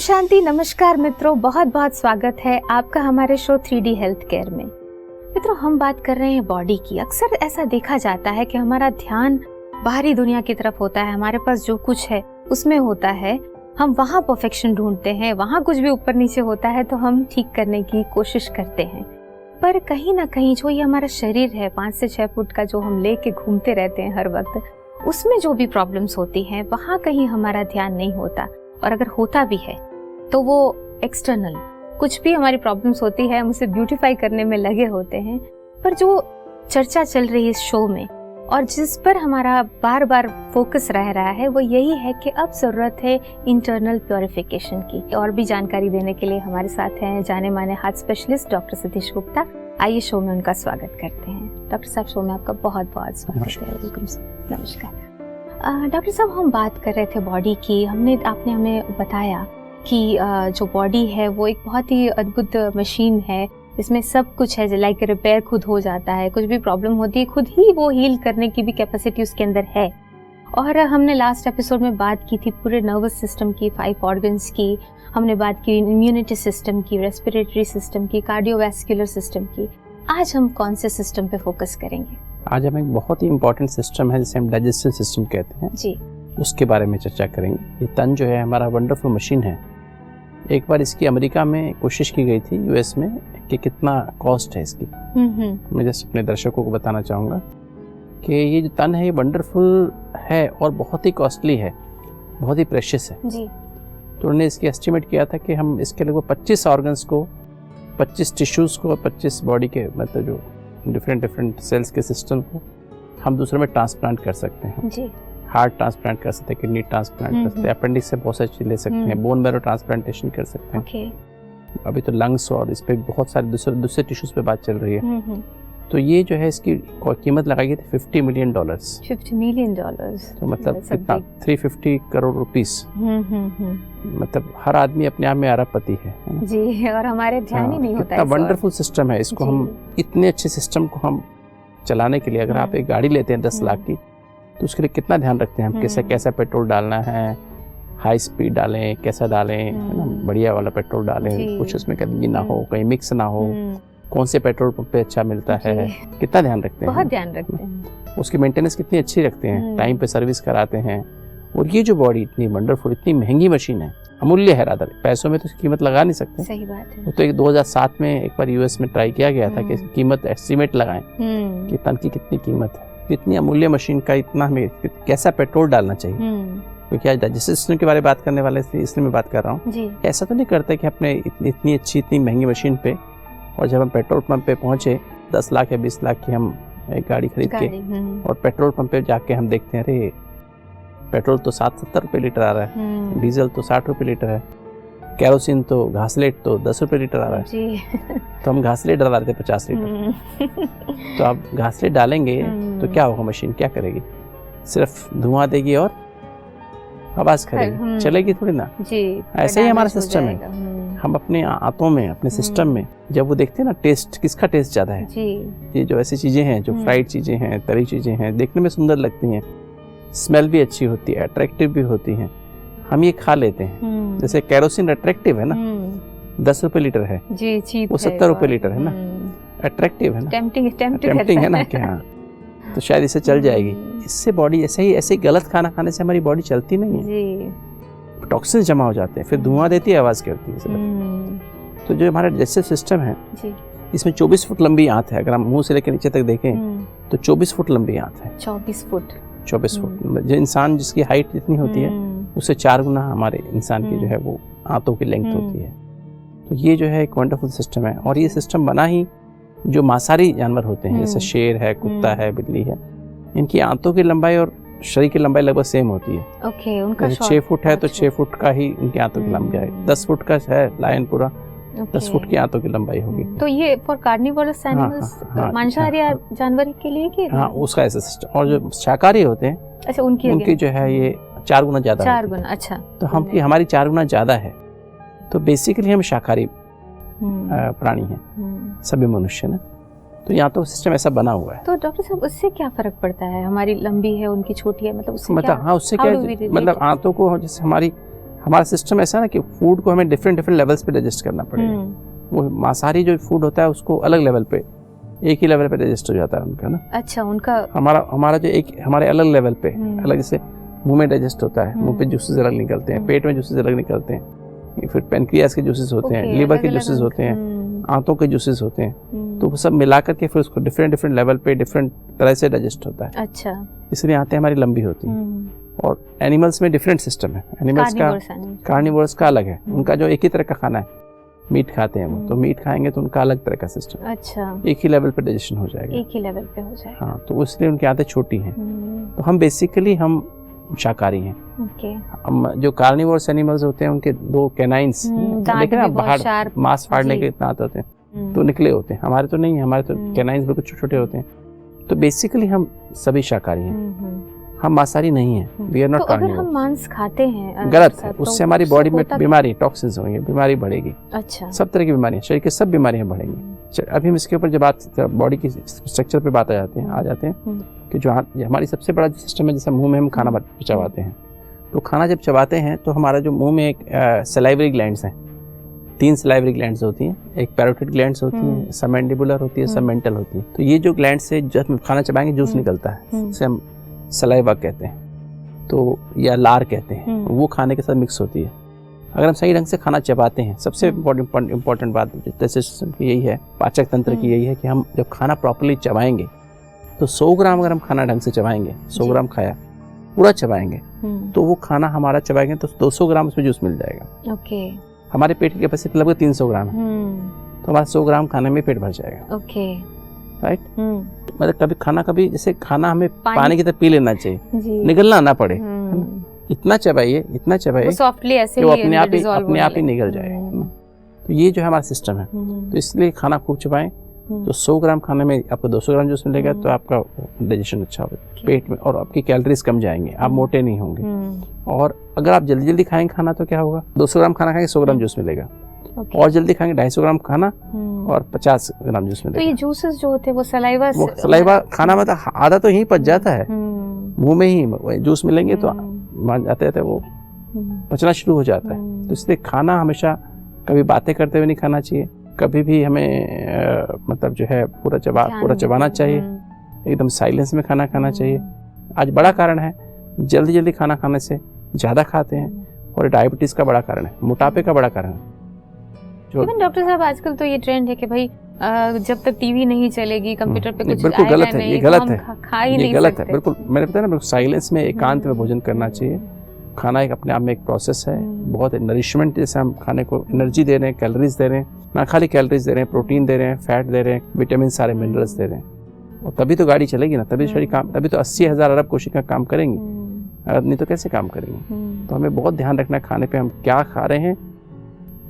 शांति। नमस्कार मित्रों, बहुत बहुत स्वागत है आपका हमारे शो 3D हेल्थ केयर में। मित्रों, हम बात कर रहे हैं बॉडी की। अक्सर ऐसा देखा जाता है कि हमारा ध्यान बाहरी दुनिया की तरफ होता है, हमारे पास जो कुछ है उसमें होता है, हम वहाँ परफेक्शन ढूंढते हैं, वहाँ कुछ भी ऊपर नीचे होता है तो हम ठीक करने की कोशिश करते हैं। पर कहीं ना कहीं जो ये हमारा शरीर है 5 से 6 फुट का, जो हम लेके घूमते रहते हैं हर वक्त, उसमें जो भी प्रॉब्लम्स होती हैं वहाँ कहीं हमारा ध्यान नहीं होता। और अगर होता भी है तो वो एक्सटर्नल कुछ भी हमारी प्रॉब्लम्स होती है, हम उसे ब्यूटीफाई करने में लगे होते हैं। पर जो चर्चा चल रही है इस शो में और जिस पर हमारा बार बार फोकस रह रहा है वो यही है कि अब ज़रूरत है इंटरनल प्योरिफिकेशन की। और भी जानकारी देने के लिए हमारे साथ हैं जाने माने heart specialist doctor Satish Gupta. आइए शो में उनका स्वागत करते हैं। डॉक्टर साहब, शो में आपका बहुत बहुत स्वागत है। Welcome sir. नमस्कार डॉक्टर साहब, हम बात कर रहे थे बॉडी की। आपने हमें बताया कि जो बॉडी है वो एक बहुत ही अद्भुत मशीन है, इसमें सब कुछ है। लाइक रिपेयर खुद हो जाता है, कुछ भी प्रॉब्लम होती है खुद ही वो हील करने की भी कैपेसिटी उसके अंदर है। और हमने लास्ट एपिसोड में बात की थी पूरे नर्वस सिस्टम की, 5 ऑर्गन्स की, हमने बात की इम्यूनिटी सिस्टम की, रेस्पिरेटरी सिस्टम की, कार्डियोवैस्कुलर सिस्टम की। आज हम कौन से सिस्टम पे फोकस करेंगे? आज हम एक बहुत ही इंपॉर्टेंट सिस्टम है जिसे हम डाइजेस्टिव सिस्टम कहते हैं जी, उसके बारे में चर्चा करेंगे। ये तन जो है हमारा वंडरफुल मशीन है। एक बार इसकी अमेरिका में कोशिश की गई थी, यूएस में, कि कितना कॉस्ट है इसकी। मैं जस्ट अपने दर्शकों को बताना चाहूँगा कि ये जो तन है ये वंडरफुल है और बहुत ही कॉस्टली है, बहुत ही प्रेशियस है जी। तो उन्होंने इसकी एस्टिमेट किया था कि हम इसके लगभग 25 ऑर्गन्स को, 25 टिश्यूज़ को, 25 बॉडी के मतलब जो डिफरेंट सेल्स के सिस्टम को हम दूसरे में ट्रांसप्लांट कर सकते हैं जी। हार्ट ट्रांसप्लांट कर सकते हैं, किडनी ट्रांसप्लांट कर सकते हैं, अपेंडिक्स से बहुत सारी चीज़ ले सकते हैं, बोन मैरो ट्रांसप्लांटेशन कर सकते हैं। अभी तो लंग्स और इस पे बहुत सारे दूसरे टिश्यूज पे बात चल रही है। तो ये जो है इसकी कीमत लगाई गई थी $50 मिलियन। $50 मिलियन तो मतलब कितना, 350 करोड़ रुपीस। मतलब हर आदमी अपने आप में अरबपति है जी। और हमारे ध्यान ही नहीं होता है। कितना वंडरफुल सिस्टम है। इसको हम, इतने अच्छे सिस्टम को हम चलाने के लिए, अगर आप एक गाड़ी लेते हैं 10 लाख की, तो उसके लिए कितना ध्यान रखते हैं हम, कैसा पेट्रोल डालना है, हाई स्पीड डालें, कैसा डालें, है ना, बढ़िया वाला पेट्रोल डालें, कुछ उसमें गंदगी ना हो, कहीं मिक्स ना हो, कौन से पेट्रोल पंप पे अच्छा मिलता है, कितना ध्यान रखते हैं, बहुत ध्यान रखते हैं। उसकी मेंटेनेंस कितनी अच्छी रखते हैं, टाइम पे सर्विस कराते हैं। और ये जो बॉडी इतनी वंडरफुल, इतनी महंगी मशीन है, अमूल्य है, रादर पैसों में तो इसकी कीमत लगा नहीं सकते। सही बात है। तो एक 2007 में एक बार यूएस में ट्राई किया गया था कि इसकी कीमत एस्टिमेट लगाएं कि तन की कितनी कीमत है। इतनी अमूल्य मशीन का इतना हमें कैसा पेट्रोल डालना चाहिए, क्योंकि आज डाइजेस्टिव सिस्टम के बारे में बात करने वाले, इसलिए मैं बात कर रहा हूँ। ऐसा तो नहीं करते कि अपने इतनी अच्छी, इतनी महंगी मशीन पे, और जब हम पेट्रोल पंप पे पहुंचे 10 लाख या 20 लाख की हम एक गाड़ी खरीद के, और पेट्रोल पंप पे जाके हम देखते हैं, अरे पेट्रोल तो 70 रुपये लीटर आ रहा है, डीजल तो 60 रुपये लीटर है, केरोसिन तो, घासलेट तो 10 रुपये लीटर आ रहा है जी। तो हम घासलेट डला रहे थे 50 लीटर। तो आप घासलेट डालेंगे तो क्या होगा, मशीन क्या करेगी? सिर्फ धुआं देगी और आवाज करेगी, चलेगी थोड़ी ना जी। ऐसे ही हमारा सिस्टम है। हम अपने आंतों में, अपने सिस्टम में जब वो देखते हैं ना, टेस्ट किसका टेस्ट ज्यादा है जी। ये जो ऐसी चीजें हैं, जो फ्राइड चीजें हैं, तरी चीजें हैं, देखने में सुंदर लगती हैं, स्मेल भी अच्छी होती है, अट्रैक्टिव भी होती हैं, हम ये खा लेते हैं। जैसे केरोसिन अट्रैक्टिव है ना, 10 रुपए लीटर है जी, चीप वो 70 रुपए लीटर है ना, अट्रैक्टिव है ना, टेम्पटिंग है ना क्या? तो शायद इससे चल जाएगी। इससे बॉडी ऐसे ही गलत खाना खाने से हमारी बॉडी चलती नहीं है, टॉक्सिन जमा हो जाते हैं, फिर धुआं देती है, आवाज करती है। तो जो हमारा डाइजेस्टिव सिस्टम है इसमें 24 फुट लंबी आंत है। अगर हम मुंह से लेकर नीचे तक देखें तो 24 फुट लंबी आंत है। 24 फुट जो इंसान जिसकी हाइट जितनी होती है उससे 4 गुना हमारे इंसान की जो है वो आंतों की लेंथ होती है। तो ये जो है एक वंडरफुल सिस्टम है। और ये सिस्टम बना ही जो मांसाहारी जानवर होते हैं, जैसे शेर है, कुत्ता है, बिल्ली है, इनकी आंतों की लंबाई और शरीर की लंबाई लगभग सेम होती है। उनका 6 फुट है तो 6 फुट का ही उनकी आंतों की लंबाई है। 10 फुट का है लायन पूरा, 10 फुट की आंतों की लंबाई होगी। तो ये फॉर कार्निवोरस एनिमल्स, मांसाहारी जानवर के लिए कि हाँ, उसका ऐसा सिस्टम। और जो शाकाहारी होते हैं, अच्छा, उनकी जो है ये 4 गुना ज्यादा, 4 गुना। अच्छा, तो हमारी 4 गुना ज्यादा है। तो बेसिकली हम शाकाहारी प्राणी हैं, सभी मनुष्य ना। तो यहाँ तो सिस्टम ऐसा बना हुआ है। तो डॉक्टर साहब, उससे क्या फर्क पड़ता है? हमारी लंबी है, उनकी छोटी है, मतलब उससे क्या? हाँ, उससे क्या, मतलब आंतों को, जैसे हमारा सिस्टम ऐसा ना कि फूड को हमें डिफरेंट लेवल्स पे डाइजेस्ट करना पड़ेगा। वो मांसाहारी जो फूड होता है उसको अलग लेवल पे, एक ही लेवल पे डाइजेस्ट हो जाता है उनका ना। अच्छा, उनका हमारा जो एक हमारे अलग लेवल पे अलग, जैसे मुंह में डाइजेस्ट होता है, मुंह पे जूसेस अलग निकलते हैं, पेट में जूसेस अलग निकलते हैं, फिर पेनक्रियास के जूसेस होते हैं, लीवर के जूसेस होते हैं, आंतों के जूसेस होते हैं, तो वो सब मिला करके फिर उसको डिफरेंट लेवल पे डिफरेंट तरह से डाइजेस्ट होता है। अच्छा, इसलिए आंतें हमारी लंबी होती हैं। और एनिमल्स में डिफरेंट सिस्टम है। एनिमल्स का, कार्निवोरस का अलग है, उनका जो एक ही तरह का खाना है, मीट खाते हैं वो, तो मीट खाएंगे तो उनका अलग तरह का सिस्टम। अच्छा, एक ही लेवल पे डाइजेशन हो जाएगा, एक ही लेवल पे हो जाएगा। हाँ, तो इसलिए उनकी आंतें छोटी हैं। तो हम बेसिकली हम शाकाहारी हैं। हम जो कार्निवोरस एनिमल्स होते हैं उनके दो कैनाइंस, लेकिन आप बाहर मांस फाड़ने के दांत होते हैं तो निकले होते हैं, हमारे तो नहीं है, हमारे तो कैनाइंस बिल्कुल छोटे छोटे होते हैं। तो बेसिकली हम सभी शाकाहारी हैं, हम मांसाहारी नहीं हैं। We are not carnivore. अगर हम मांस खाते हैं गलत है, उससे हमारी बॉडी में बीमारी, टॉक्सिन्स होंगे, बीमारी बढ़ेगी। अच्छा, सब तरह की बीमारियां, शरीर की सब बीमारियां बढ़ेंगी। अभी हम इसके ऊपर जब बात बॉडी की स्ट्रक्चर पे बात आ जाते हैं कि जो हमारी सबसे बड़ा सिस्टम है, जैसे मुंह में हम खाना चबाते हैं, तो खाना जब चबाते हैं तो हमारा जो मुंह में एक सलाइवरी ग्लैंड्स हैं, 3 सलाइवरी ग्लैंड्स होती हैं, एक पैरोटिड ग्लैंड्स होती है, सबमैंडिबुलर होती है, सबमेंटल होती है। तो ये जो ग्लैंड से जब हम खाना चबाएंगे जूस निकलता है, जिसे हम सलाइवा कहते हैं, तो या लार कहते हैं, वो खाने के साथ मिक्स होती है। अगर हम सही ढंग से खाना चबाते हैं, सबसे इम्पोर्टेंट बात डाइजेशन की यही है, पाचक तंत्र की यही है कि हम जब खाना प्रॉपर्ली चबाएंगे तो 100 ग्राम अगर हम खाना ढंग से चबाएंगे, 100 ग्राम खाया पूरा चबाएंगे, तो वो खाना हमारा चबाएंगे तो 200 ग्राम उसमें जूस मिल जाएगा। ओके, हमारे पेट की कैपेसिटी लगभग 300 ग्राम है, तो हमारा 100 ग्राम खाने में पेट भर जाएगा। Okay, right. मतलब कभी जैसे खाना हमें पानी की तरह पी लेना चाहिए, निगलना ना पड़े, इतना चबाइए सॉफ्टली ऐसे कि वो अपने आप ही निगल जाए। तो ये जो है हमारा सिस्टम है, तो इसलिए खाना खूब चबाएं, तो 100 ग्राम खाने में आपको 200 ग्राम जूस मिलेगा, तो आपका डाइजेशन अच्छा होगा पेट में, और आपकी कैलोरीज कम जाएंगे, आप मोटे नहीं होंगे। और अगर आप जल्दी खाएंगे खाना तो क्या होगा, 200 ग्राम खाना खाएंगे 100 ग्राम जूस मिलेगा, और जल्दी खाएंगे 250 ग्राम खाना और 50 ग्राम जूस मिलेगा। तो ये जूसेस जो होते हैं वो सलाइवा खाना मतलब आधा तो यहीं पच जाता है, मुंह में ही जूस मिलेंगे तो जाते वो पचना शुरू हो जाता है। तो इसलिए खाना हमेशा कभी बातें करते हुए नहीं खाना चाहिए, कभी भी हमें मतलब जो है पूरा चबाना चाहिए, एकदम साइलेंस में खाना चाहिए। आज बड़ा कारण है जल्दी खाना खाने से ज़्यादा खाते हैं, और डायबिटीज़ का बड़ा कारण है, मोटापे का बड़ा कारण है। डॉक्टर साहब आजकल तो ये ट्रेंड है कि भाई जब तक टीवी नहीं चलेगी, कंप्यूटर पे कुछ बिल्कुल गलत है, ये गलत है, खा ही नहीं गलत है बिल्कुल। मैंने बताया ना, बिल्कुल साइलेंस में एकांत में भोजन करना चाहिए। खाना एक अपने आप में एक प्रोसेस है, बहुत नरिशमेंट, जैसे हम खाने को एनर्जी दे रहे हैं, कैलोरीज दे रहे हैं, ना खाली कैलोरीज दे रहे हैं, प्रोटीन दे रहे हैं, फैट दे रहे हैं, विटामिन, सारे मिनरल्स दे रहे हैं, और तभी तो गाड़ी चलेगी ना, तभी शरीर काम, तभी तो 80,000 अरब कोशिका काम करेंगी, नहीं तो कैसे काम करेंगी। तो हमें बहुत ध्यान रखना है खाने पे, हम क्या खा रहे हैं,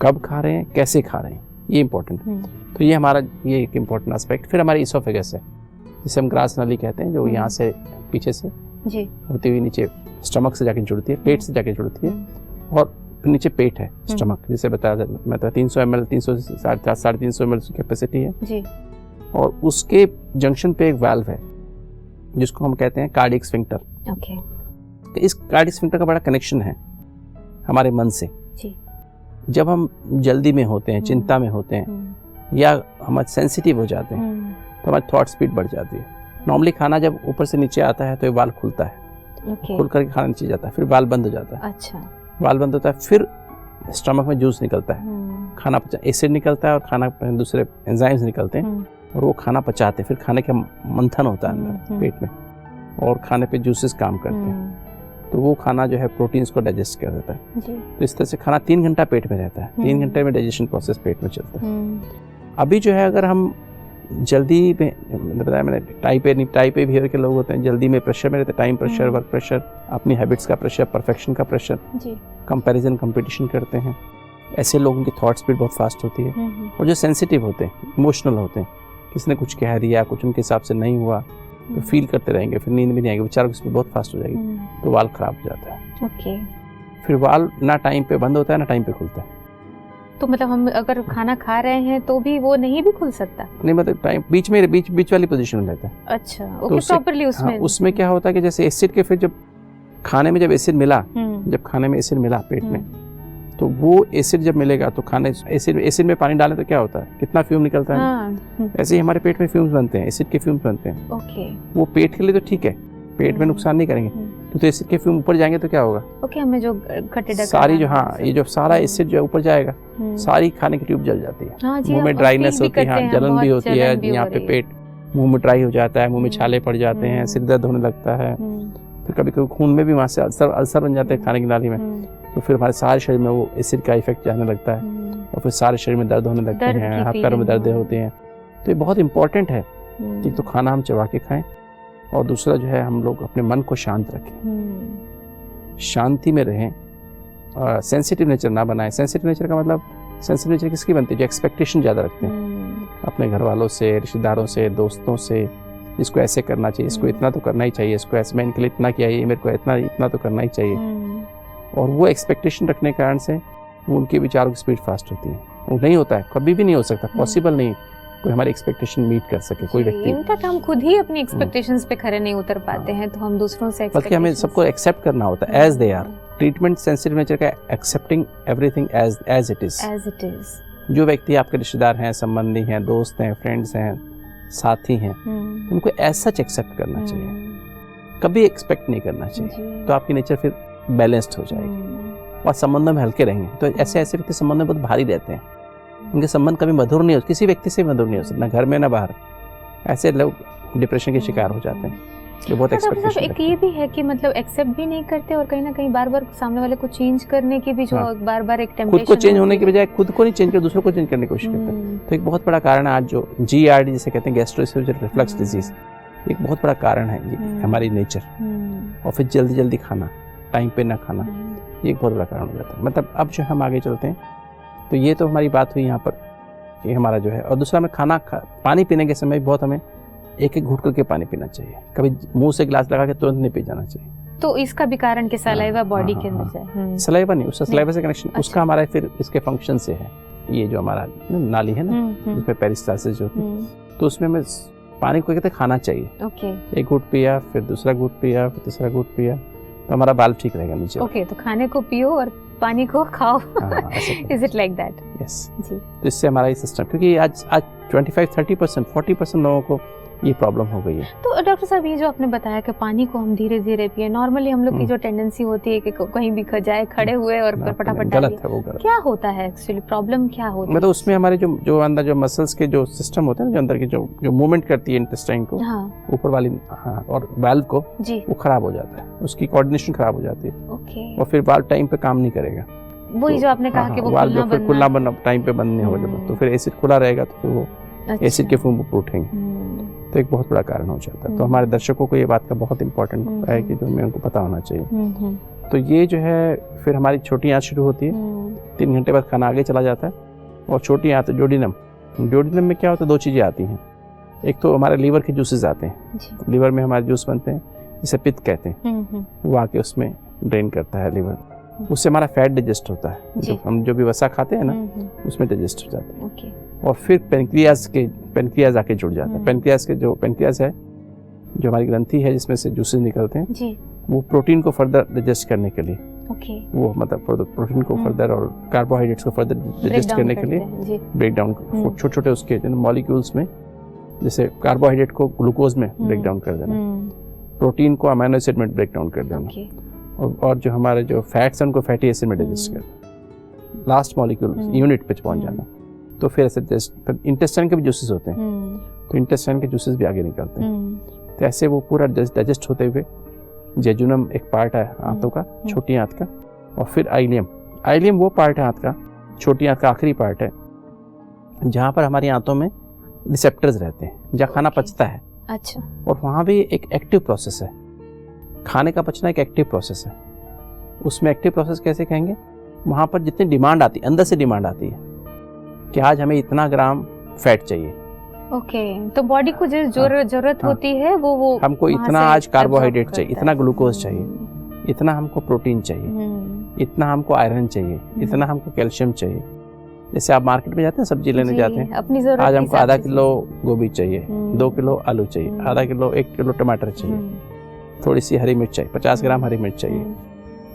कब खा रहे हैं, कैसे खा रहे हैं, ये इंपॉर्टेंट है। तो ये हमारा ये एक इम्पोर्टेंट एस्पेक्ट। फिर हमारी इसोफेगस है, जिसे हम ग्रास नली कहते हैं, जो यहाँ से पीछे से होती हुई नीचे स्टमक से जाके जुड़ती है, पेट से जाके जुड़ती है, और फिर नीचे पेट है, स्टमक, जिसे बताया मैं 300 ml 300 से 350 ml की कैपेसिटी है जी। और उसके जंक्शन पे एक वाल्व है जिसको हम कहते हैं कार्डियक स्फिंक्टर। ओके। तो इस कार्डियक स्फिंक्टर का बड़ा कनेक्शन है हमारे मन से जी। जब हम जल्दी में होते हैं, चिंता में होते हैं, या हम सेंसिटिव हो जाते हैं, तो हमारी थॉट स्पीड बढ़ जाती है। नॉर्मली खाना जब ऊपर से नीचे आता है तो ये वाल्व खुलता है, खुल करके खाना नीचे जाता है, फिर वाल्व बंद हो जाता है। अच्छा। वाल्व बंद होता है, फिर स्टमक में जूस निकलता है, खाना पचा, एसिड निकलता है, और खाना दूसरे एंजाइम्स निकलते हैं, और वो खाना पचाते हैं। फिर खाने का मंथन होता है अंदर पेट में, और खाने पे जूसेस काम करते हैं, तो वो खाना जो है प्रोटीन्स को डाइजेस्ट कर देता है जी। तो इस तरह से खाना 3 घंटा पेट में रहता है, 3 घंटे में डाइजेशन प्रोसेस पेट में चलता है। अभी जो है अगर हम जल्दी में, बताया मैंने, टाइप ए बिहेवियर के लोग होते हैं, जल्दी में प्रेशर में रहते हैं, टाइम प्रेशर, वर्क प्रेशर, अपनी हैबिट्स का प्रेशर, परफेक्शन का प्रेशर, कंपैरिजन, कंपटीशन करते हैं, ऐसे लोगों की थॉट स्पीड बहुत फास्ट होती है। और जो सेंसिटिव होते हैं, इमोशनल होते हैं, किसी ने कुछ कह दिया, कुछ उनके हिसाब से नहीं हुआ, तो फील करते रहेंगे, फिर नींद भी नहीं आएगी, विचारों की स्पीड बहुत फास्ट हो जाएगी, तो वाल्व खराब हो जाता है। ओके। फिर वाल्व ना टाइम पे बंद होता है, ना टाइम पे खुलता है। तो मतलब हम अगर खाना खा रहे हैं तो भी वो नहीं भी खुल सकता? नहीं, मतलब टाइम बीच वाली पोजीशन में रहता है। अच्छा, ओके, प्रॉपर्ली उसमें। हाँ, उसमें क्या होता है कि जैसे एसिड के, फिर जब खाने में जब एसिड मिला, जब खाने में एसिड मिला पेट में, तो वो एसिड जब मिलेगा तो खाने एसिड में पानी डालें तो क्या होता है, कितना फ्यूम निकलता है। ऐसे ही हमारे पेट में फ्यूम्स बनते हैं, एसिड के फ्यूम्स बनते हैं। ओके। वो पेट के लिए तो ठीक है, पेट में नुकसान नहीं करेंगे, तो एसिड के फ्यूम ऊपर जाएंगे तो क्या होगा, ओके, हमें जो खट्टे सारी जो ये जो सारा एसिड जो ऊपर जाएगा, सारी खाने की ट्यूब जल जाती है, मुंह में ड्राइनेस होती है, जलन भी होती है, यहाँ पे पेट मुंह में ड्राई हो जाता है, मुंह में छाले पड़ जाते हैं, सिर दर्द होने लगता है, फिर कभी कभी खून में भी वहाँ से अल्सर बन जाते हैं खाने की नाली में, तो फिर हमारे सारे शरीर में वो एसिड का इफेक्ट जाने लगता है और फिर सारे शरीर में दर्द होने लगते हैं, हाथ पैरों में दर्द होते हैं। तो ये बहुत इंपॉर्टेंट है कि तो खाना हम चबा के खाएं और दूसरा जो है हम लोग अपने मन को शांत रखें, शांति में रहें, सेंसिटिव नेचर ना बनाएं। सेंसिटिव नेचर का मतलब, सेंसिटिव नेचर किसकी बनती है, जो एक्सपेक्टेशन ज़्यादा रखते हैं अपने घर वालों से, रिश्तेदारों से, दोस्तों से, इसको ऐसे करना चाहिए, इसको इतना तो करना ही चाहिए, इसको ऐसे, मैं इनके लिए इतना किया, ये मेरे को इतना तो करना ही चाहिए। और वो एक्सपेक्टेशन रखने के कारण से वो उनके विचारों की स्पीड फास्ट होती है, वो नहीं होता है, कभी भी नहीं हो सकता, पॉसिबल नहीं कोई हमारी एक्सपेक्टेशन मीट कर सके कोई व्यक्ति। इनफैक्ट हम खुद ही अपनी एक्सपेक्टेशंस पे खरे नहीं उतर पाते हैं, तो हम दूसरों से बल्कि हमें सबको एक्सेप्ट करना होता है as they are. Treatment sensitive nature का accepting everything as it is. जो व्यक्ति आपके रिश्तेदार हैं, संबंधी हैं, दोस्त हैं, फ्रेंड्स हैं, साथी हैं, उनको ऐसा सच एक्सेप्ट करना चाहिए, कभी एक्सपेक्ट नहीं करना चाहिए, तो आपकी नेचर फिर बैलेंस्ड हो जाएगी और संबंधों में हल्के रहेंगे। तो ऐसे व्यक्ति संबंध में बहुत भारी रहते हैं, उनके संबंध कभी मधुर नहीं हो, किसी व्यक्ति से मधुर नहीं हो सकता, ना घर में ना बाहर। ऐसे लोग डिप्रेशन के शिकार हो जाते हैं, जो बहुत एक्सपेक्टेशन। एक ये भी है कि मतलब एक्सेप्ट भी नहीं करते और कहीं ना कहीं बार बार सामने वाले को चेंज करने की भी जो बार बार एक टेम्पटेशन, खुद को चेंज होने की बजाय खुद को नहीं चेंज कर, दूसरों को चेंज करने की कोशिश करते हैं। तो एक बहुत बड़ा कारण है आज जो GERD जिसे कहते हैं, गैस्ट्रोएसोफेजियल रिफ्लक्स डिजीज, एक बहुत बड़ा कारण है ये हमारी नेचर। और फिर जल्दी जल्दी खाना, टाइम पे ना खाना, ये एक बहुत बड़ा कारण हो जाता है। मतलब अब जो हम आगे चलते हैं, तो ये तो हमारी बात हुई यहाँ पर कि हमारा जो है, और दूसरा हमें पानी पीने के समय बहुत हमें एक घूट करके पानी पीना चाहिए, कभी मुंह से गिलास लगा के तुरंत नहीं पी जाना चाहिए। तो इसका भी कारण कि सलाइवा बॉडी के अंदर जाए। सलाइवा नहीं, उसका सलाइवा से कनेक्शन, उसका हमारा फिर इसके फंक्शन से है। ये जो हमारा नाली है ना, जिसमें पेरिस्टाल्सिस जो होती है, तो उसमें हमें पानी को कहते हैं खाना चाहिए। एक घूट पिया, फिर दूसरा घूट पिया, फिर तीसरा घूट पिया, तो हमारा बाल्ब ठीक रहेगा नीचे। ओके, तो खाने को पियो और पानी को खाओ। Is it like that? Yes जी। तो इससे हमारा ये सिस्टम, क्योंकि आज 25-30% 40% लोगों को ये प्रॉब्लम हो गई है। तो डॉक्टर साहब, ये जो आपने बताया कि पानी को हम धीरे धीरे पिए, नॉर्मली हम लोग की जो टेंडेंसी होती है कि कहीं भी जाए खड़े हुए और फटाफट गलत है, वो गलत। क्या होता है एक्चुअली, प्रॉब्लम क्या होती है? मतलब उसमें हमारे जो अंदर जो मसल्स के जो सिस्टम होते हैं ना, जो अंदर की जो मूवमेंट करती है इंटेस्टाइन को, ऊपर वाली और वाल्व को, वो खराब हो जाता है, उसकी कोऑर्डिनेशन खराब हो जाती है। ओके। और फिर वाल्व टाइम पे काम नहीं करेगा। वही जो आपने कहा कि वो खुला बनना टाइम पे बंद नहीं होगा, तो फिर एसिड खुला रहेगा, तो फिर वो एसिड के फूम ऊपर उठेंगे, तो एक बहुत बड़ा कारण हो जाता है। तो हमारे दर्शकों को ये बात का बहुत इंपॉर्टेंट है कि जो हमें उनको पता होना चाहिए। तो ये जो है फिर हमारी छोटी आंत शुरू होती है, 3 घंटे बाद खाना आगे चला जाता है। और छोटी आंत ड्यूडेनम में क्या होता है, 2 चीज़ें आती हैं। एक तो हमारे लीवर के जूसेस आते हैं, लीवर में हमारे जूस बनते हैं जिसे पित्त कहते हैं, वो आके उसमें ड्रेन करता है लीवर, उससे हमारा फैट डाइजेस्ट होता है, हम जो भी वसा खाते हैं ना, उसमें डाइजेस्ट हो जाता है। और फिर पेनक्रियाज आके जुड़ जाता है। पेनक्रियाज है जो हमारी ग्रंथि है जिसमें से जूसेस निकलते हैं जी। वो प्रोटीन को फर्दर डाइजेस्ट करने के लिए, वो मतलब प्रोटीन को फर्दर और कार्बोहाइड्रेट्स को फर्दर डाइजेस्ट करने के लिए ब्रेक डाउन, छोटे छोटे उसके मॉलिक्यूल्स में, जैसे कार्बोहाइड्रेट को ग्लूकोज में ब्रेक डाउन कर देना, प्रोटीन को अमीनो एसिड में ब्रेक डाउन कर देना, और जो हमारे जो फैट्स हैं उनको फैटी एसिड में डाइजेस्ट कर देना, लास्ट मॉलिक्यूल यूनिट पे पहुंच जाना। तो फिर ऐसे इंटेस्टाइन के भी जूसेस होते हैं, तो इंटेस्टाइन के जूसेस भी आगे निकलते हैं। तो ऐसे वो पूरा डाइजेस्ट होते हुए जेजुनम एक पार्ट है आंतों का, छोटी आंत का, और फिर आइलियम वो पार्ट है आंत का, छोटी आंत का आखिरी पार्ट है, जहाँ पर हमारी आंतों में रिसेप्टर्स रहते हैं, जहाँ खाना पचता है। अच्छा। और वहाँ भी एक एक्टिव प्रोसेस है, खाने का पचना एक एक्टिव प्रोसेस है। उसमें एक्टिव प्रोसेस कैसे कहेंगे, वहाँ पर जितनी डिमांड आती है, अंदर से डिमांड आती है कि आज हमें इतना ग्राम फैट चाहिए। ओके, तो बॉडी को जिस जरूरत होती है वो हमको इतना आज कार्बोहाइड्रेट चाहिए, इतना ग्लूकोज चाहिए, इतना हमको प्रोटीन चाहिए, इतना हमको आयरन चाहिए, इतना हमको कैल्शियम चाहिए। जैसे आप मार्केट में जाते हैं, सब्जी लेने जाते हैं, अपनी जरूरत, आज हमको आधा किलो गोभी चाहिए, 2 किलो आलू चाहिए, आधा किलो 1 किलो टमाटर चाहिए, थोड़ी सी हरी मिर्च चाहिए, 50 ग्राम हरी मिर्च चाहिए,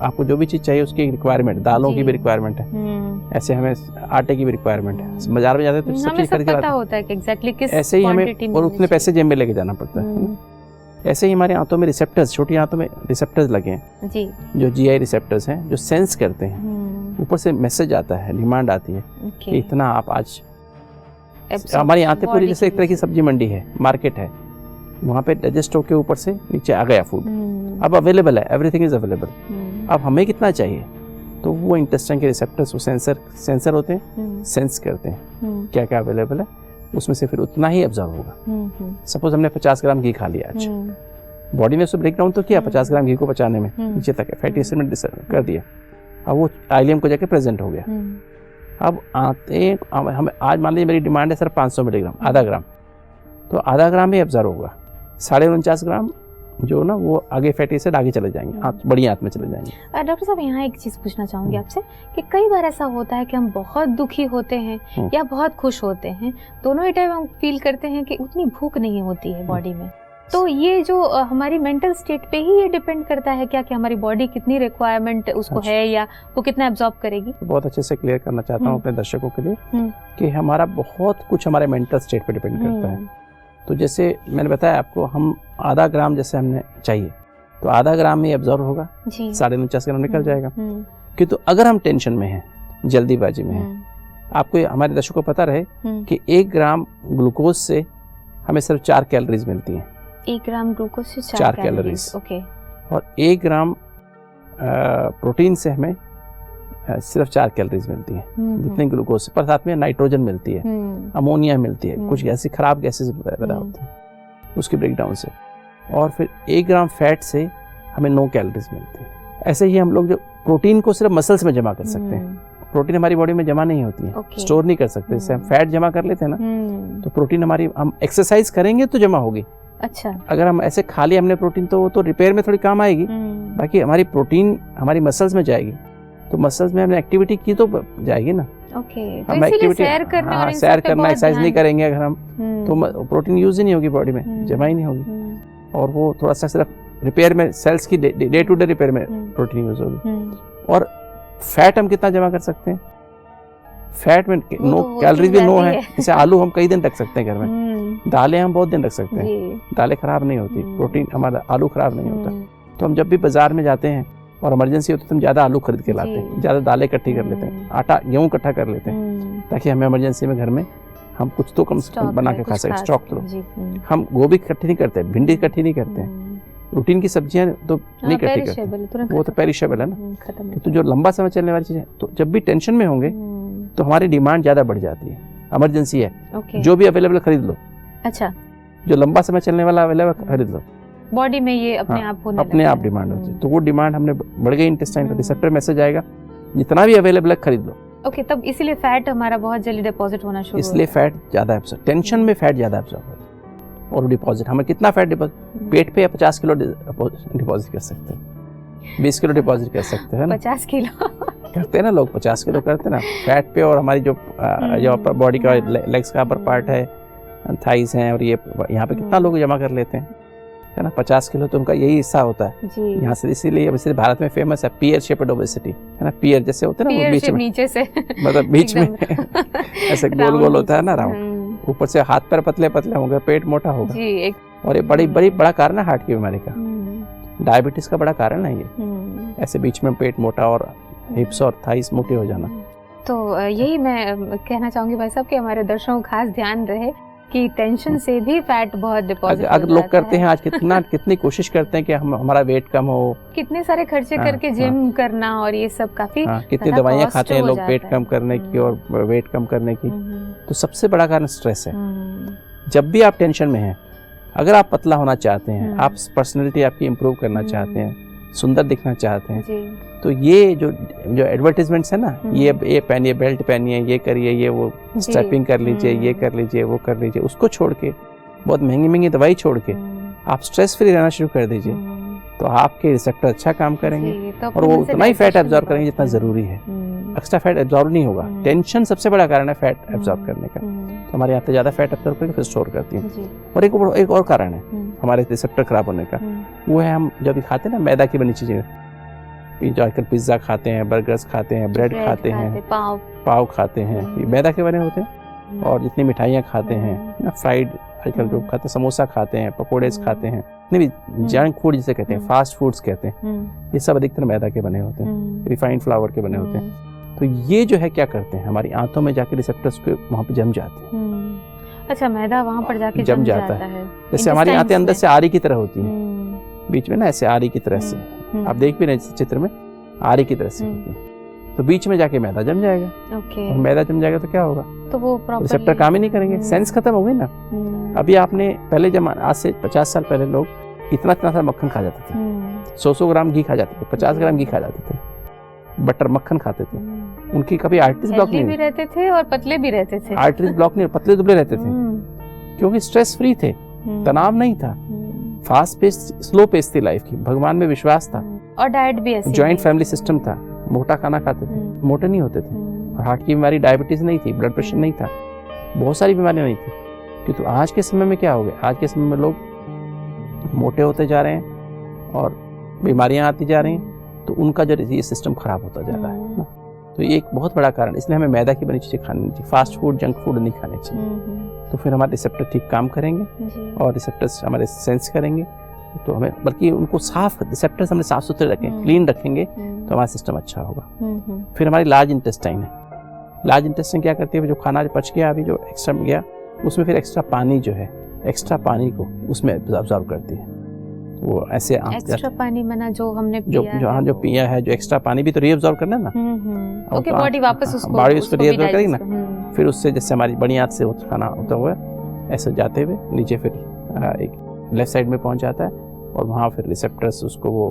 आपको जो भी चीज़ चाहिए उसकी रिक्वायरमेंट, दालों की भी रिक्वायरमेंट है, ऐसे हमें आटे की भी रिक्वायरमेंट है। बाजार में जाते हैं तो सब चीज़ खरीद के पता होता है कि एग्जैक्टली किस ऐसे ही हमें, और उतने पैसे जेब में लेके जाना पड़ता है। ऐसे ही हमारे आंतों में रिसेप्टर्स, छोटी आंतों में रिसेप्टर्स लगे हैं जी, जो GI रिसेप्टर्स हैं, जो सेंस करते हैं। ऊपर से मैसेज आता है, डिमांड आती है कि इतना आप आज, हमारी आंतें पूरी जैसे एक तरह की सब्जी मंडी है, मार्केट है, वहाँ पे डाइजेस्ट होके ऊपर से नीचे आ गया फूड, अब अवेलेबल है, एवरीथिंग इज अवेलेबल। अब हमें कितना चाहिए, तो वो इंटेस्टाइन के रिसेप्टर्स, वो सेंसर होते हैं, सेंस करते हैं क्या क्या अवेलेबल है, उसमें से फिर उतना ही ऑब्जर्व होगा। सपोज हमने 50 ग्राम घी खा लिया आज, बॉडी ने उसको ब्रेक डाउन तो किया 50 ग्राम घी को पचाने में, नीचे तक फैटी एसिड में कर दिया, अब वो आइलियम को जाके प्रेजेंट हो गया। अब आते हमें आज मान लीजिए मेरी डिमांड है सर 500 मिलीग्राम, आधा ग्राम, तो आधा ग्राम ही ऑब्जर्व होगा, 49.5 ग्राम जो ना वो आगे फैटी एसिड आगे चले जाएंगे, बड़ी आंत में चले जाएंगे। डॉक्टर साहब यहाँ एक चीज़ पूछना चाहूँगी आपसे कि कई बार ऐसा होता है कि हम बहुत दुखी होते हैं या बहुत खुश होते हैं, दोनों ही टाइम हम फील करते हैं कि उतनी भूख नहीं होती है बॉडी में, तो ये जो हमारी मेंटल स्टेट पे ही ये डिपेंड करता है क्या कि हमारी बॉडी कितनी रिक्वायरमेंट उसको है या वो कितना एब्जॉर्ब करेगी? बहुत अच्छे से क्लियर करना चाहता हूँ अपने दर्शकों के लिए कि हमारा बहुत कुछ हमारे मेंटल स्टेट पे डिपेंड करता है। तो जैसे मैंने बताया आपको, हम आधा ग्राम जैसे हमने चाहिए तो आधा ग्राम में एब्जॉर्ब होगा, 49.5 ग्राम निकल जाएगा। किंतु अगर हम टेंशन में हैं, जल्दीबाजी में हैं, आपको हमारे दर्शकों को पता रहे कि 1 ग्राम ग्लूकोज से हमें सिर्फ 4 कैलोरीज मिलती हैं। 1 ग्राम ग्लूकोज से 4 कैलोरीज, ओके। और 1 ग्राम प्रोटीन से हमें सिर्फ 4 कैलोरीज मिलती है, जितने ग्लूकोज से, पर साथ में नाइट्रोजन मिलती है, अमोनिया मिलती है, कुछ ऐसी खराब गैसेस पैदा होती है उसके ब्रेकडाउन से, और फिर 1 ग्राम फैट से हमें 9 कैलोरीज मिलती है। ऐसे ही हम लोग जो प्रोटीन को सिर्फ मसल्स में जमा कर सकते हैं, प्रोटीन हमारी बॉडी में जमा नहीं होती है, स्टोर नहीं कर सकते, जैसे हम फैट जमा कर लेते हैं ना, तो प्रोटीन हमारी, हम एक्सरसाइज करेंगे तो जमा होगी। अच्छा, अगर हम ऐसे खा लिया हमने प्रोटीन तो वो तो रिपेयर में थोड़ी काम आएगी, बाकी हमारी प्रोटीन हमारी मसल्स में जाएगी, तो मसल्स में हमने एक्टिविटी की तो जाएगी ना। ओके, तो हम एक्टिविटी सैर करना, एक्सरसाइज नहीं करेंगे अगर हम, तो प्रोटीन यूज ही नहीं होगी बॉडी में, जमा ही नहीं होगी, और वो थोड़ा सा सिर्फ रिपेयर में, सेल्स की डे टू डे रिपेयर में प्रोटीन यूज होगी। और फैट हम कितना जमा कर सकते हैं? फैट में 9 कैलोरीज भी 9 है। जैसे आलू हम कई दिन रख सकते हैं घर में, दालें हम बहुत दिन रख सकते हैं, दालें खराब नहीं होती, प्रोटीन हमारा आलू खराब नहीं होता। तो हम जब भी बाजार में जाते हैं और इमरजेंसी होती है तो हम ज़्यादा आलू खरीद के लाते हैं, ज़्यादा दालें इकट्ठी कर लेते हैं, आटा गेहूँ इकट्ठा कर लेते हैं, ताकि हमें इमरजेंसी में घर में हम कुछ तो कम बना के खा सकें, स्टॉक तो। हम गोभी इकट्ठी नहीं करते, भिंडी इकट्ठी नहीं करते हैं, रूटीन की सब्जियां तो नहीं इकट्ठी करते, वो तो पेरिशेबल है ना। तो जो लंबा समय चलने वाली चीज़ें, तो जब भी टेंशन में होंगे तो हमारी डिमांड ज़्यादा बढ़ जाती है। इमरजेंसी है, जो भी अवेलेबल खरीद लो। अच्छा, जो लंबा समय चलने वाला अवेलेबल खरीद लो, बॉडी में ये अपने आप होने अपने आप डिमांड होती है, तो वो डिमांड हमने बढ़ गई, इंटेस्टाइन का रिसेप्टर मैसेज आएगा जितना भी अवेलेबल है खरीद लो। ओके, तब इसीलिए फैट हमारा बहुत जल्दी डिपॉजिट होना शुरू, इसलिए फैट ज्यादा एब्जॉर्ब, टेंशन में फैट ज्यादा एब्जॉर्ब होता है। और डिपॉजिट हमें कितना फैट डिपॉजिट, पेट पे 50 किलो डिपॉजिट कर सकते हैं, 20 किलो डिपॉजिट कर सकते हैं ना, 50 किलो करते हैं ना लोग, 50 किलो करते हैं ना फैट पे। और हमारी जो अपर बॉडी का लेग्स का अपर पार्ट है, थाइस हैं, और ये यहाँ पे कितना लोग जमा कर लेते हैं, है ना, 50 किलो तो उनका यही हिस्सा होता है यहाँ से। इसीलिए भारत में फेमस है पियर शेप्ड ओबेसिटी, है ना, पियर जैसे होते हैं ना, बीच में नीचे से मतलब बीच में ऐसे गोल गोल होता है ना, राउंड, ऊपर से हाथ पैर पतले पतले होंगे, पेट मोटा होगा, और ये बड़ा कारण है हार्ट की बीमारी का, डायबिटीज का बड़ा कारण है ये, ऐसे बीच में पेट मोटा और हिप्स और थाइस मोटे हो जाना। तो यही मैं कहना चाहूंगी भाई साहब कि हमारे दर्शकों को खास ध्यान रहे कि टेंशन से भी फैट बहुत डिपॉजिट अगर लोग करते हैं आज, कितनी कोशिश करते हैं कि हमारा वेट कम हो, कितने सारे खर्चे करके जिम करना और ये सब काफी, कितनी दवाइयाँ खाते हैं लोग पेट कम करने की और वेट कम करने की। तो सबसे बड़ा कारण स्ट्रेस है। जब भी आप टेंशन में हैं, अगर आप पतला होना चाहते हैं, आप पर्सनैलिटी आपकी इम्प्रूव करना चाहते हैं, सुंदर दिखना चाहते हैं, तो ये जो एडवर्टाइजमेंट्स है ना, ये पहनिए, बेल्ट पहनिए, ये करिए, ये वो स्टेपिंग कर लीजिए, ये कर लीजिए, वो कर लीजिए, उसको छोड़ के, बहुत महंगी महंगी दवाई छोड़ के आप स्ट्रेस फ्री रहना शुरू कर दीजिए, तो आपके रिसेप्टर अच्छा काम करेंगे और वो उतना ही फैट एब्जॉर्ब करेंगे जितना जरूरी है। एक्स्ट्रा फैट एब्जॉर्ब नहीं होगा। टेंशन सबसे बड़ा कारण है फैट एब्जॉर्ब करने का, तो हमारे यहाँ पे ज्यादा फैट एब्जॉर्ब करके फिर स्टोर करती है। और एक और कारण है हमारे रिसेप्टर खराब होने का, वो है हम जब भी खाते हैं ना मैदा की बनी चीजें, आजकल पिज्ज़ा खाते हैं, बर्गर्स खाते हैं, ब्रेड खाते हैं, पाव खाते हैं, ये मैदा के बने होते हैं। और जितनी मिठाइयाँ खाते हैं ना, फ्राइड आजकल जो खाते हैं, समोसा खाते हैं, पकोड़े खाते हैं, नहीं भी जंक फूड जिसे कहते हैं, फास्ट फूड्स कहते हैं, ये सब अधिकतर मैदा के बने होते हैं, रिफाइंड फ्लावर के बने होते हैं। तो ये जो है क्या करते हैं, हमारी आंतों में जाके रिसेप्टर्स के वहाँ पे जम जाते हैं। अच्छा, मैदा वहाँ पर जाके जम जाता है। जैसे हमारी आंतें अंदर से आरी की तरह होती हैं, बीच में ना ऐसे आरी की तरह से, आप देख भी रहे हैं चित्र में, आरी की तरह से होती है। तो बीच में जाके मैदा जम जाएगा। और मैदा जम जाएगा तो क्या होगा, तो वो रिसेप्टर काम ही नहीं करेंगे, सेंस खत्म हो गई ना। अभी आपने पहले जमाने, आज से 50 साल पहले लोग इतना सा मक्खन खा जाते थे, 100 ग्राम घी खा जाते थे, 50 ग्राम घी खा जाते थे, बटर मक्खन खाते थे। उनकी कभी आर्टरीज ब्लॉक नहीं रहते थे और पतले भी रहते थे, आर्टरीज ब्लॉक नहीं, पतले दुबले रहते थे, क्योंकि स्ट्रेस फ्री थे, तनाव नहीं था, फास्ट पेस स्लो पेस थी लाइफ की, भगवान में विश्वास था, और डाइट भी ऐसी, जॉइंट फैमिली सिस्टम था, मोटा खाना खाते थे, मोटे नहीं होते थे, हार्ट की बीमारी, डायबिटीज नहीं थी, ब्लड प्रेशर नहीं था, बहुत सारी बीमारियां नहीं थी। क्योंकि तो आज के समय में क्या हो गया, आज के समय में लोग मोटे होते जा रहे हैं और बीमारियां आती जा रही हैं, तो उनका जो ये सिस्टम खराब होता जा रहा है ना। तो ये एक बहुत बड़ा कारण, इसलिए हमें मैदा की बनी चीज़ें खानी नहीं चाहिए, फास्ट फूड, जंक फूड नहीं खाने चाहिए। तो फिर हमारे रिसेप्टर ठीक काम करेंगे और रिसेप्टर्स हमारे सेंस करेंगे, तो हमें बल्कि उनको साफ, रिसेप्टर्स हमने साफ सुथरे रखें, क्लीन रखेंगे तो हमारा सिस्टम अच्छा होगा। फिर हमारी लार्ज इंटेस्टाइन है, लार्ज इंटेस्टाइन क्या करती है, जो खाना पच गया, अभी जो एक्स्ट्रा में गया, उसमें फिर एक्स्ट्रा पानी जो है, एक्स्ट्रा पानी को उसमें ऑब्जर्व करती है। वो ऐसे एक्स्ट्रा पानी मना जो हमने जो पिया है, जो एक्स्ट्रा पानी भी तो रीअब्जॉर्ब करना है ना। ओके, बॉडी वापस उसको रीअब्जॉर्ब करेगी ना। फिर उससे जैसे हमारी बड़ी आंत से खाना होता हुआ ऐसे जाते हुए नीचे फिर एक लेफ्ट साइड में पहुंच जाता है, और वहाँ फिर रिसेप्टर्स उसको वो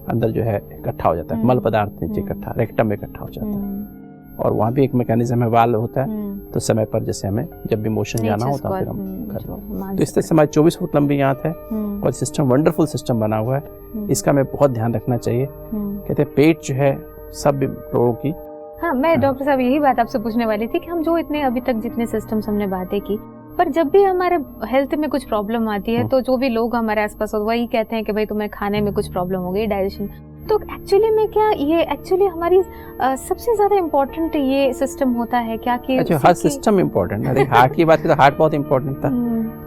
अंदर जो है इकट्ठा हो जाता है, मल पदार्थ नीचे इकट्ठा, रेक्टम में इकट्ठा हो जाता है। और वहाँ भी एक मैकेनिज्म है, वाल्व होता है, तो समय पर जैसे हमें जब भी मोशन जाना होता है फिर हम करते हैं। तो इस तरह से हमारी 24 फुट लंबी आंत है और सिस्टम वंडरफुल सिस्टम बना हुआ है, इसका हमें बहुत ध्यान रखना चाहिए। कहते हैं पेट जो है सब लोगों की। हाँ, मैं डॉक्टर साहब यही बात आपसे पूछने वाली थी कि हम जो इतने अभी तक जितने सिस्टम्स हमने बातें की, पर जब भी हमारे हेल्थ में कुछ प्रॉब्लम आती है तो जो भी लोग हमारे आसपास हो वही कहते हैं कि भाई तुम्हें खाने में कुछ प्रॉब्लम हो गई, डाइजेशन। तो एक्चुअली में क्या ये एक्चुअली हमारी सबसे ज्यादा इम्पोर्टेंट ये सिस्टम होता है क्या कि अच्छा, हर सिस्टम इम्पोर्टेंट है। हार्ट की बात की तो हार्ट बहुत इम्पोर्टेंट था,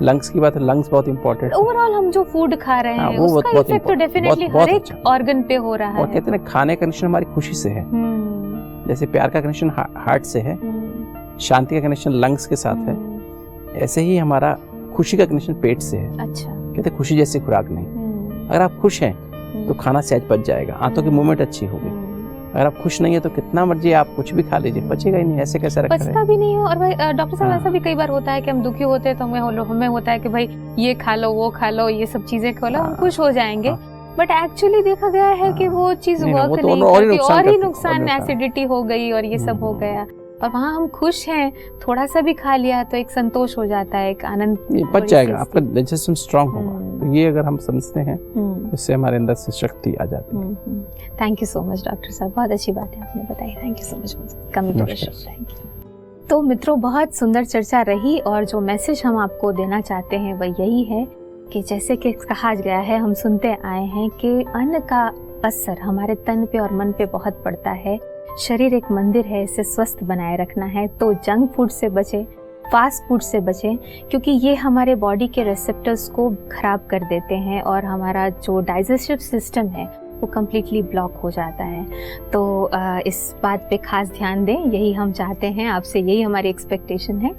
लंग्स की बात है लंग्स बहुत इम्पोर्टेंट। ओवरऑल हम जो फूड खा रहे हैं उसका इफेक्ट तो डेफिनेटली हर एक ऑर्गन पे हो रहा है। और कहते हैं खाने का कनेक्शन हमारी खुशी से है, जैसे प्यार का कनेक्शन हार्ट से है, शांति का कनेक्शन लंग्स के साथ है, ऐसे ही हमारा खुशी का कनेक्शन पेट से है। अच्छा, कहते खुशी जैसी खुराक नहीं। अगर आप खुश हैं तो खाना सहज पच जाएगा, आंतों की मूवमेंट अच्छी होगी। अगर आप खुश नहीं है तो कितना मर्जी आप कुछ भी खा लीजिए, पचेगा ही नहीं। ऐसे कैसे रखा पचता भी नहीं है। और भाई डॉक्टर साहब ऐसा भी कई बार होता है कि हम दुखी होते हैं तो हमें होता है कि भाई ये खा लो, वो खा लो, ये सब चीजें खा लो, हम खुश हो जाएंगे। बट एक्चुअली देखा गया है कि वो चीज वर्क नहीं करती और ही नुकसान, एसिडिटी हो गई और ये सब हो गया। और वहाँ हम खुश हैं, थोड़ा सा भी खा लिया तो एक संतोष हो जाता है, एक आनंद बच जाएगा, आपका डाइजेशन स्ट्रांग होगा। तो ये अगर हम समझते हैं इससे हमारे अंदर से शक्ति आ जाती है। Thank you so much doctor साहब, बहुत अच्छी बात है आपने बताई। Thank you so much coming to the show. Thank you. तो मित्रों, बहुत सुंदर चर्चा रही और जो मैसेज हम आपको देना चाहते हैं वह यही है कि जैसे कि कहा गया है, हम सुनते आए हैं कि अन्न का असर हमारे तन पे और मन पे बहुत पड़ता है। शरीर एक मंदिर है, इसे स्वस्थ बनाए रखना है तो जंक फूड से बचें, फास्ट फूड से बचें, क्योंकि ये हमारे बॉडी के रिसेप्टर्स को खराब कर देते हैं और हमारा जो डाइजेस्टिव सिस्टम है वो कम्प्लीटली ब्लॉक हो जाता है। तो इस बात पे खास ध्यान दें, यही हम चाहते हैं आपसे, यही हमारी एक्सपेक्टेशन है।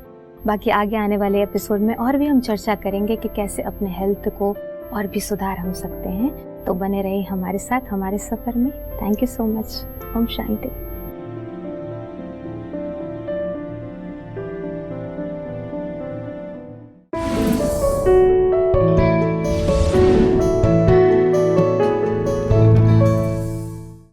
बाकी आगे आने वाले एपिसोड में और भी हम चर्चा करेंगे कि कैसे अपने हेल्थ को और भी सुधार हम सकते हैं। तो बने रहिए हमारे साथ हमारे सफ़र में। Thank you so much. ओम शांति।